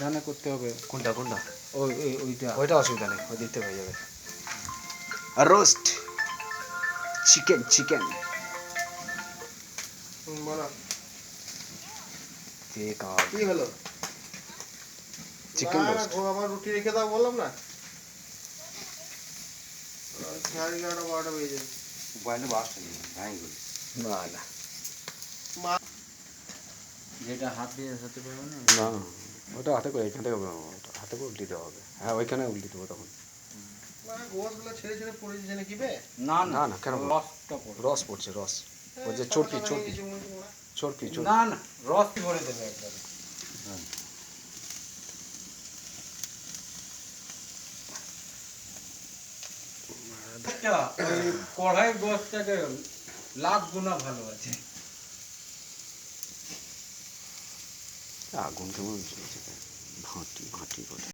সাবধানে করতে হবে। কোনটা কোনটা? ওইটা ওইটা অসুবিধা নেই, ওই দিকতে হয়ে যাবে। আর রোস্ট চিকেন চিকেন বলো ঠিক কি হলো? চিকেন না, রোস্ট। আমার রুটি রেখে দাও বললাম না। 11:30 বেজে যাবে। মোবাইলে বাসটা নেই, ভাই বলি। না না যেটা হাত দিয়ে হতে পারবে না। না, ওটা হাতে করে এখান থেকে হাতে করে উল্টে দেওয়া হবে। হ্যাঁ, ওইখানে উল্টে দেবো তখন। মানে গোসগুলো ছেড়ে ছেড়ে পড়েছে জেনে কি বে? না না না, কেন বলবো? রসটা পড়বে। রস পড়ছে, রস। ওই যে চর্পি চর্পি চর্পি চর্পি। না না, রস ভরে দেবে একবারে। আচ্ছা, ওই কড়াই গোশটাকে লাখ গুণা ভালো আছে। আগুন কেমন চলছে, ভাঁটি ভাঁটি করে।